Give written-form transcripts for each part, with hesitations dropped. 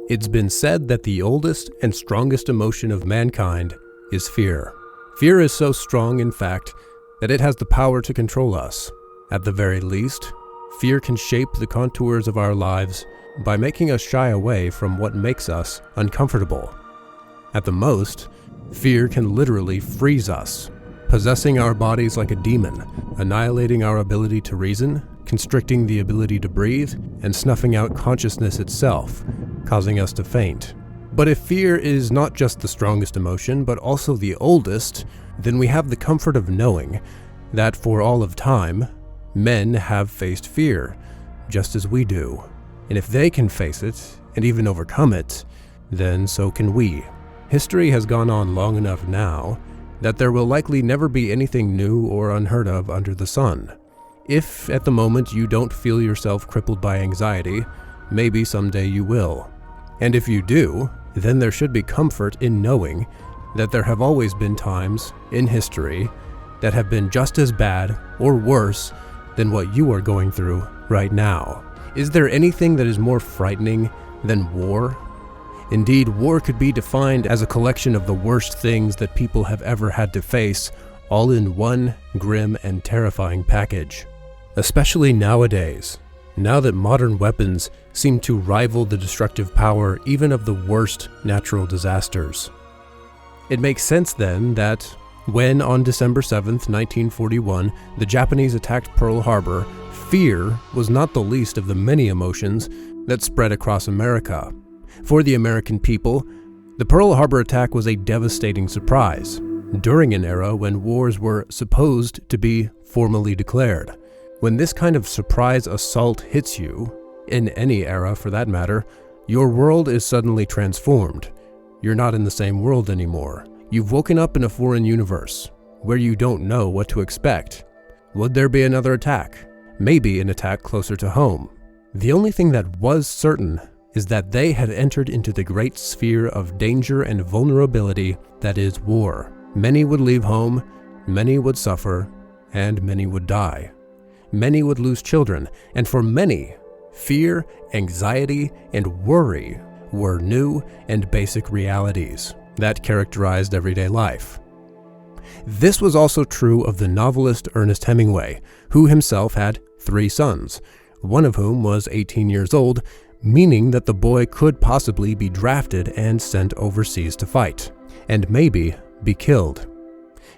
It's been said that the oldest and strongest emotion of mankind is fear. Fear is so strong, in fact, that it has the power to control us. At the very least, fear can shape the contours of our lives by making us shy away from what makes us uncomfortable. At the most, fear can literally freeze us, possessing our bodies like a demon, annihilating our ability to reason, constricting the ability to breathe, and snuffing out consciousness itself, causing us to faint. But if fear is not just the strongest emotion, but also the oldest, then we have the comfort of knowing that for all of time, men have faced fear, just as we do. And if they can face it, and even overcome it, then so can we. History has gone on long enough now that there will likely never be anything new or unheard of under the sun. If at the moment you don't feel yourself crippled by anxiety, maybe someday you will. And if you do, then there should be comfort in knowing that there have always been times in history that have been just as bad or worse than what you are going through right now. Is there anything that is more frightening than war? Indeed, war could be defined as a collection of the worst things that people have ever had to face, all in one grim and terrifying package. Especially nowadays, now that modern weapons seem to rival the destructive power even of the worst natural disasters. It makes sense then that when on December 7th, 1941, the Japanese attacked Pearl Harbor, fear was not the least of the many emotions that spread across America. For the American people, the Pearl Harbor attack was a devastating surprise during an era when wars were supposed to be formally declared. When this kind of surprise assault hits you, in any era for that matter, your world is suddenly transformed. You're not in the same world anymore. You've woken up in a foreign universe, where you don't know what to expect. Would there be another attack? Maybe an attack closer to home. The only thing that was certain is that they had entered into the great sphere of danger and vulnerability that is war. Many would leave home, many would suffer, and many would die. Many would lose children, and for many, fear, anxiety, and worry were new and basic realities that characterized everyday life. This was also true of the novelist Ernest Hemingway, who himself had 3 sons, one of whom was 18 years old, meaning that the boy could possibly be drafted and sent overseas to fight, and maybe be killed.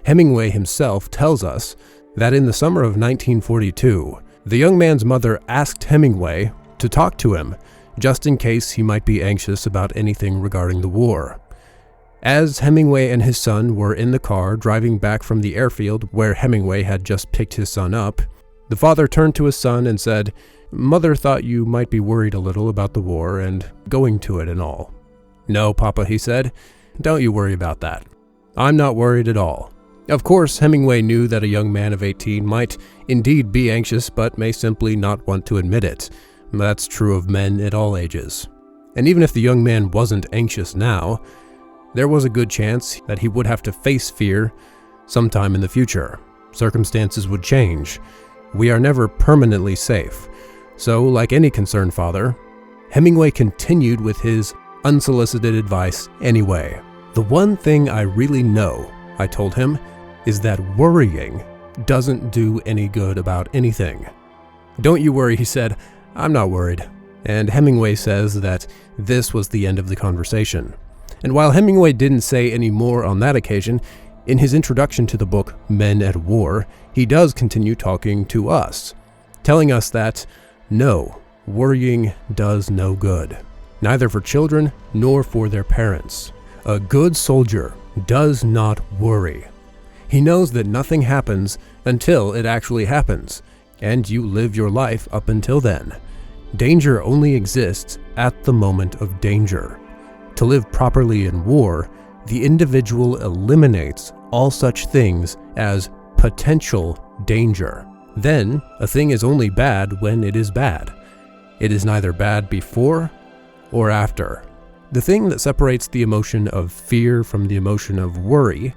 Hemingway himself tells us that in the summer of 1942, the young man's mother asked Hemingway to talk to him, just in case he might be anxious about anything regarding the war. As Hemingway and his son were in the car driving back from the airfield where Hemingway had just picked his son up, the father turned to his son and said, "Mother thought you might be worried a little about the war and going to it and all." "No, Papa," he said, "don't you worry about that. I'm not worried at all." Of course, Hemingway knew that a young man of 18 might indeed be anxious, but may simply not want to admit it. That's true of men at all ages. And even if the young man wasn't anxious now, there was a good chance that he would have to face fear sometime in the future. Circumstances would change. We are never permanently safe. So, like any concerned father, Hemingway continued with his unsolicited advice anyway. "The one thing I really know," I told him, "is that worrying doesn't do any good about anything." "Don't you worry," he said. "I'm not worried." And Hemingway says that this was the end of the conversation. And while Hemingway didn't say any more on that occasion, in his introduction to the book Men at War, he does continue talking to us, telling us that, no, worrying does no good, neither for children nor for their parents. A good soldier does not worry. He knows that nothing happens until it actually happens, and you live your life up until then. Danger only exists at the moment of danger. To live properly in war, the individual eliminates all such things as potential danger. Then, a thing is only bad when it is bad. It is neither bad before or after. The thing that separates the emotion of fear from the emotion of worry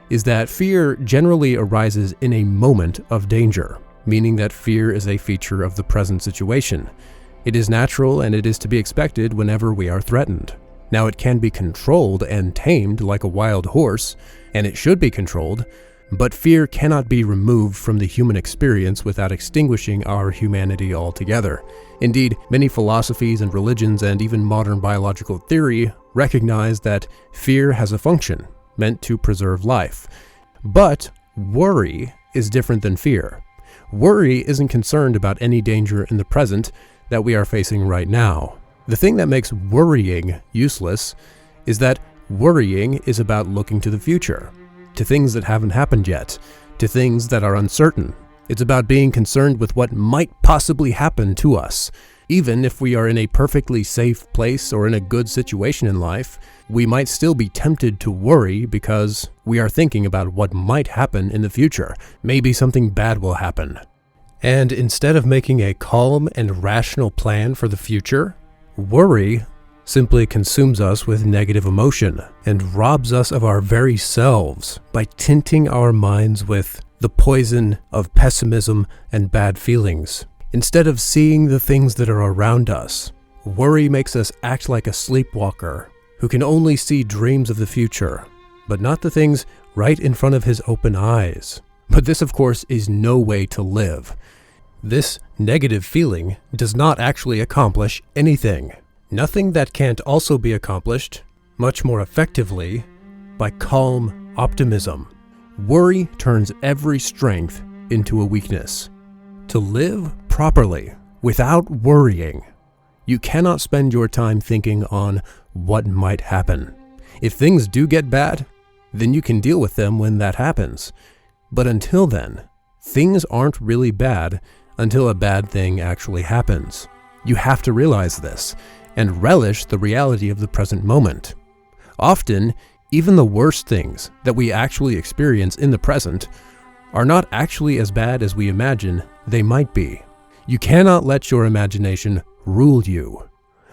is that fear generally arises in a moment of danger, meaning that fear is a feature of the present situation. It is natural and it is to be expected whenever we are threatened. Now, it can be controlled and tamed like a wild horse, and it should be controlled, but fear cannot be removed from the human experience without extinguishing our humanity altogether. Indeed, many philosophies and religions and even modern biological theory recognize that fear has a function meant to preserve life. But worry is different than fear. Worry isn't concerned about any danger in the present that we are facing right now. The thing that makes worrying useless is that worrying is about looking to the future, to things that haven't happened yet, to things that are uncertain. It's about being concerned with what might possibly happen to us. Even if we are in a perfectly safe place or in a good situation in life, we might still be tempted to worry because we are thinking about what might happen in the future. Maybe something bad will happen. And instead of making a calm and rational plan for the future, worry simply consumes us with negative emotion and robs us of our very selves by tinting our minds with the poison of pessimism and bad feelings. Instead of seeing the things that are around us, worry makes us act like a sleepwalker who can only see dreams of the future, but not the things right in front of his open eyes. But this, of course, is no way to live. This negative feeling does not actually accomplish anything. Nothing that can't also be accomplished much more effectively by calm optimism. Worry turns every strength into a weakness. To live properly without worrying, you cannot spend your time thinking on what might happen. If things do get bad, then you can deal with them when that happens. But until then, things aren't really bad until a bad thing actually happens. You have to realize this and relish the reality of the present moment. Often, even the worst things that we actually experience in the present are not actually as bad as we imagine they might be. You cannot let your imagination rule you,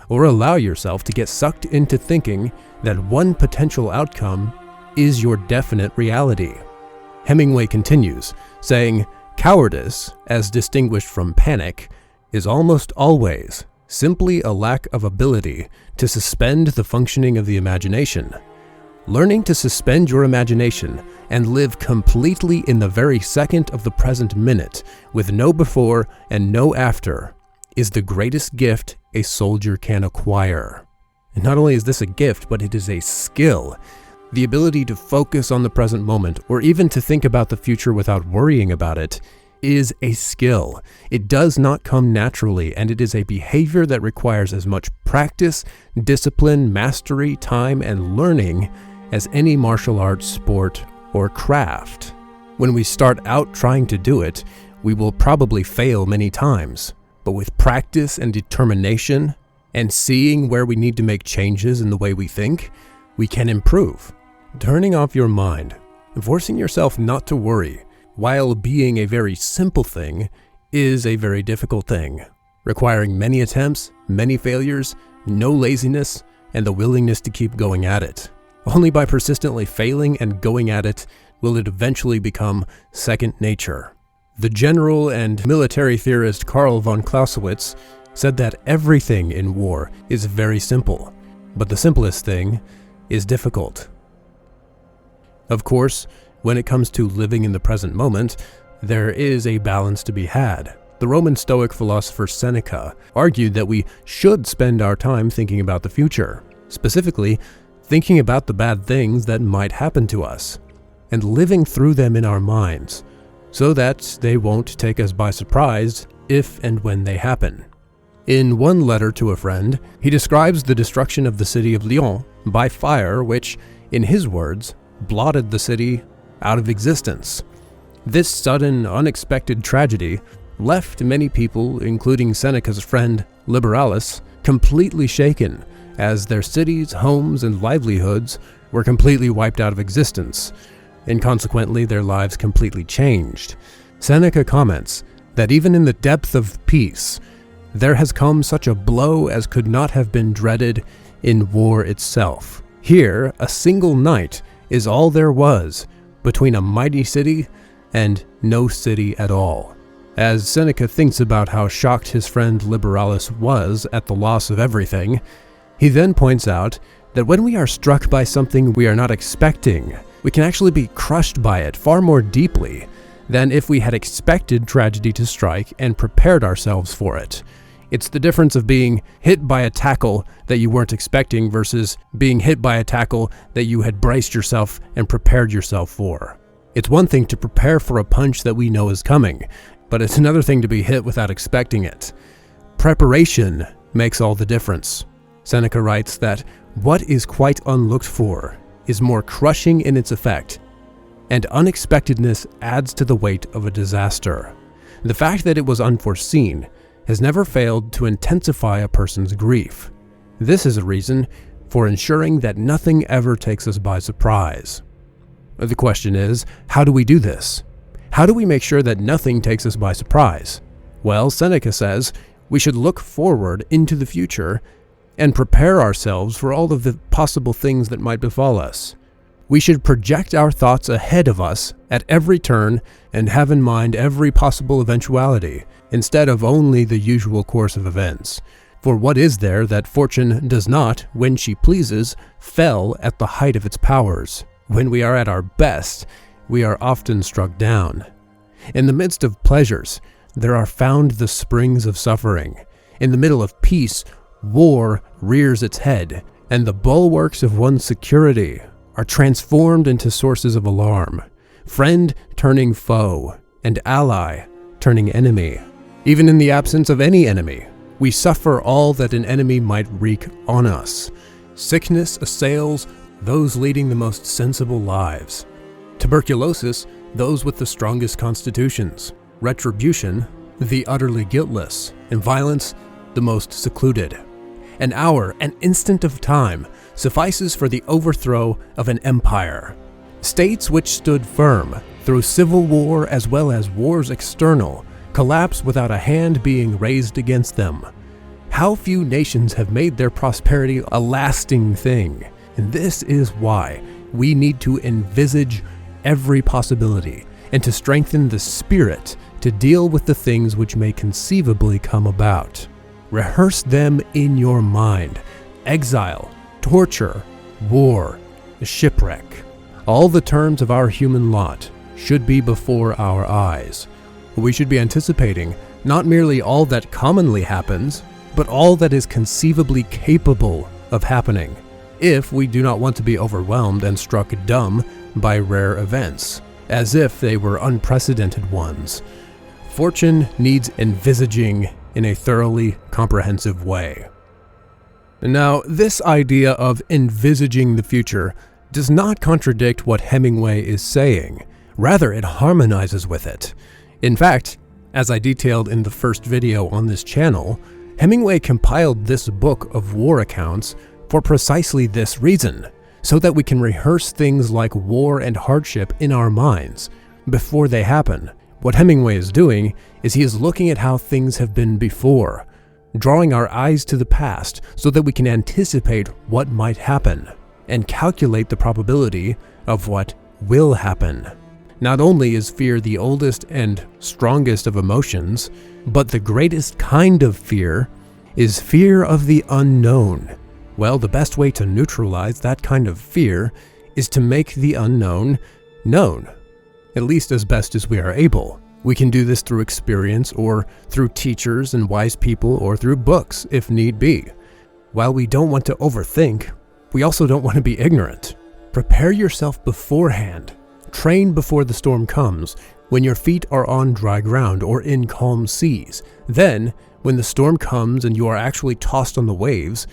or allow yourself to get sucked into thinking that one potential outcome is your definite reality. Hemingway continues, saying, "Cowardice, as distinguished from panic, is almost always simply a lack of ability to suspend the functioning of the imagination. Learning to suspend your imagination and live completely in the very second of the present minute, with no before and no after, is the greatest gift a soldier can acquire." And not only is this a gift, but it is a skill. The ability to focus on the present moment, or even to think about the future without worrying about it, is a skill. It does not come naturally, and it is a behavior that requires as much practice, discipline, mastery, time, and learning as any martial arts, sport, or craft. When we start out trying to do it, we will probably fail many times, but with practice and determination, and seeing where we need to make changes in the way we think, we can improve. Turning off your mind and forcing yourself not to worry, while being a very simple thing, is a very difficult thing, requiring many attempts, many failures, no laziness, and the willingness to keep going at it. Only by persistently failing and going at it will it eventually become second nature. The general and military theorist Karl von Clausewitz said that everything in war is very simple, but the simplest thing is difficult. Of course, when it comes to living in the present moment, there is a balance to be had. The Roman Stoic philosopher Seneca argued that we should spend our time thinking about the future, specifically thinking about the bad things that might happen to us, and living through them in our minds, so that they won't take us by surprise if and when they happen. In one letter to a friend, he describes the destruction of the city of Lyon by fire, which, in his words, blotted the city out of existence. This sudden, unexpected tragedy left many people, including Seneca's friend Liberalis, completely shaken, as their cities, homes, and livelihoods were completely wiped out of existence, and consequently their lives completely changed. Seneca comments that even in the depth of peace, there has come such a blow as could not have been dreaded in war itself. Here, a single night is all there was between a mighty city and no city at all. As Seneca thinks about how shocked his friend Liberalis was at the loss of everything, he then points out that when we are struck by something we are not expecting, we can actually be crushed by it far more deeply than if we had expected tragedy to strike and prepared ourselves for it. It's the difference of being hit by a tackle that you weren't expecting versus being hit by a tackle that you had braced yourself and prepared yourself for. It's one thing to prepare for a punch that we know is coming, but it's another thing to be hit without expecting it. Preparation makes all the difference. Seneca writes that what is quite unlooked for is more crushing in its effect, and unexpectedness adds to the weight of a disaster. The fact that it was unforeseen has never failed to intensify a person's grief. This is a reason for ensuring that nothing ever takes us by surprise. The question is, how do we do this? How do we make sure that nothing takes us by surprise? Well, Seneca says we should look forward into the future and prepare ourselves for all of the possible things that might befall us. We should project our thoughts ahead of us at every turn and have in mind every possible eventuality, instead of only the usual course of events. For what is there that fortune does not, when she pleases, fell at the height of its powers? When we are at our best, we are often struck down. In the midst of pleasures, there are found the springs of suffering. In the middle of peace, war rears its head, and the bulwarks of one's security are transformed into sources of alarm, friend turning foe, and ally turning enemy. Even in the absence of any enemy, we suffer all that an enemy might wreak on us. Sickness assails those leading the most sensible lives. Tuberculosis, those with the strongest constitutions. Retribution, the utterly guiltless. And violence, the most secluded. An hour, an instant of time, suffices for the overthrow of an empire. States which stood firm through civil war as well as wars external collapse without a hand being raised against them. How few nations have made their prosperity a lasting thing, and this is why we need to envisage every possibility and to strengthen the spirit to deal with the things which may conceivably come about. Rehearse them in your mind. Exile, torture, war, shipwreck. All the terms of our human lot should be before our eyes. We should be anticipating not merely all that commonly happens, but all that is conceivably capable of happening, if we do not want to be overwhelmed and struck dumb by rare events, as if they were unprecedented ones. Fortune needs envisaging in a thoroughly comprehensive way. Now, this idea of envisaging the future does not contradict what Hemingway is saying. Rather, it harmonizes with it. In fact, as I detailed in the first video on this channel, Hemingway compiled this book of war accounts for precisely this reason, so that we can rehearse things like war and hardship in our minds before they happen. What Hemingway is doing is he is looking at how things have been before, drawing our eyes to the past so that we can anticipate what might happen and calculate the probability of what will happen. Not only is fear the oldest and strongest of emotions, but the greatest kind of fear is fear of the unknown. Well, the best way to neutralize that kind of fear is to make the unknown known, at least as best as we are able. We can do this through experience or through teachers and wise people or through books if need be. While we don't want to overthink, we also don't want to be ignorant. Prepare yourself beforehand. Train before the storm comes, when your feet are on dry ground or in calm seas. Then, when the storm comes and you are actually tossed on the waves,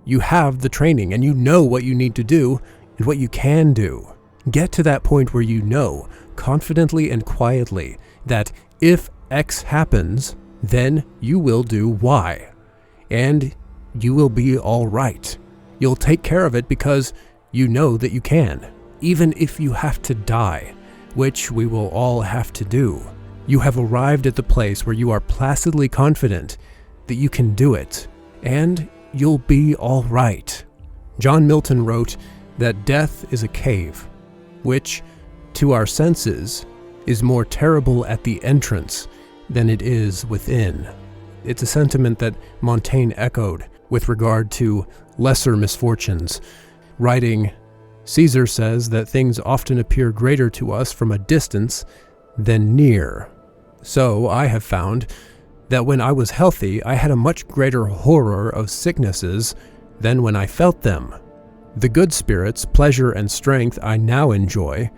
you have the training and you know what you need to do and what you can do. Get to that point where you know, confidently and quietly, that if X happens, then you will do Y. And you will be all right. You'll take care of it because you know that you can. Even if you have to die, which we will all have to do, you have arrived at the place where you are placidly confident that you can do it, and you'll be all right. John Milton wrote that death is a cave, which, to our senses, is more terrible at the entrance than it is within. It's a sentiment that Montaigne echoed with regard to lesser misfortunes, writing, "Caesar says that things often appear greater to us from a distance than near. So I have found that when I was healthy, I had a much greater horror of sicknesses than when I felt them. The good spirits, pleasure, and strength I now enjoy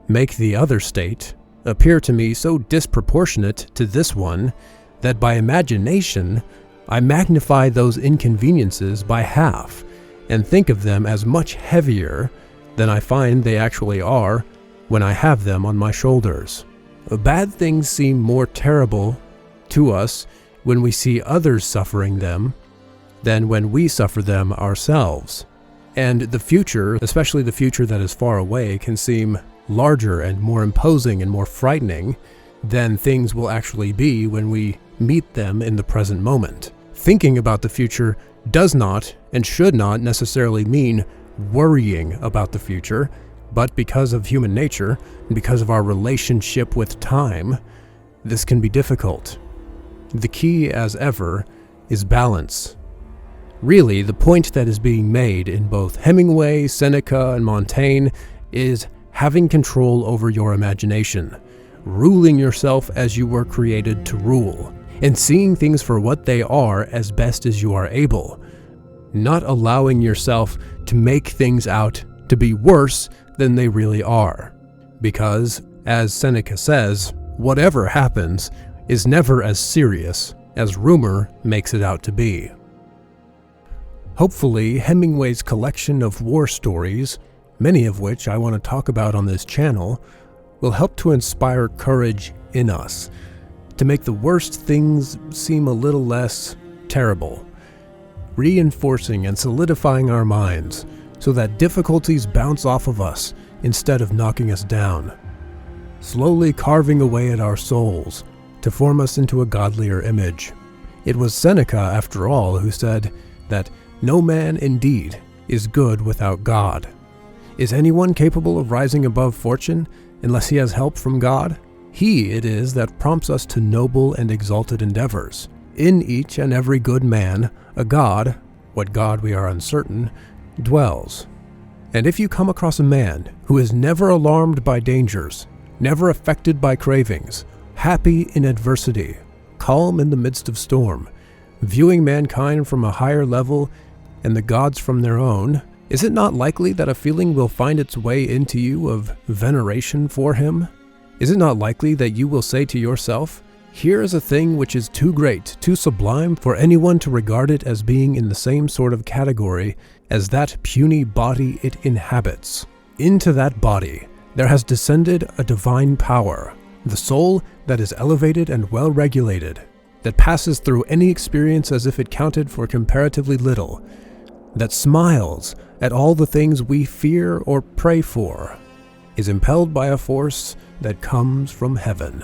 make the other state appear to me so disproportionate to this one that by imagination I magnify those inconveniences by half and think of them as much heavier than I find they actually are when I have them on my shoulders. Bad things seem more terrible to us when we see others suffering them than when we suffer them ourselves. And the future, especially the future that is far away, can seem larger and more imposing and more frightening than things will actually be when we meet them in the present moment. Thinking about the future does not and should not necessarily mean worrying about the future, but because of human nature and because of our relationship with time, this can be difficult. The key, as ever, is balance. Really, the point that is being made in both Hemingway, Seneca, and Montaigne is having control over your imagination, ruling yourself as you were created to rule, and seeing things for what they are as best as you are able, not allowing yourself to make things out to be worse than they really are. Because, as Seneca says, whatever happens is never as serious as rumor makes it out to be. Hopefully, Hemingway's collection of war stories, many of which I want to talk about on this channel, will help to inspire courage in us, to make the worst things seem a little less terrible, reinforcing and solidifying our minds so that difficulties bounce off of us instead of knocking us down, slowly carving away at our souls to form us into a godlier image. It was Seneca, after all, who said that no man indeed is good without God. Is anyone capable of rising above fortune unless he has help from God? He it is that prompts us to noble and exalted endeavors. In each and every good man, a God, what God we are uncertain, dwells. And if you come across a man who is never alarmed by dangers, never affected by cravings, happy in adversity, calm in the midst of storm, viewing mankind from a higher level and the gods from their own, is it not likely that a feeling will find its way into you of veneration for him? Is it not likely that you will say to yourself, "Here is a thing which is too great, too sublime for anyone to regard it as being in the same sort of category as that puny body it inhabits. Into that body there has descended a divine power, the soul that is elevated and well regulated, that passes through any experience as if it counted for comparatively little, that smiles at all the things we fear or pray for, is impelled by a force that comes from heaven."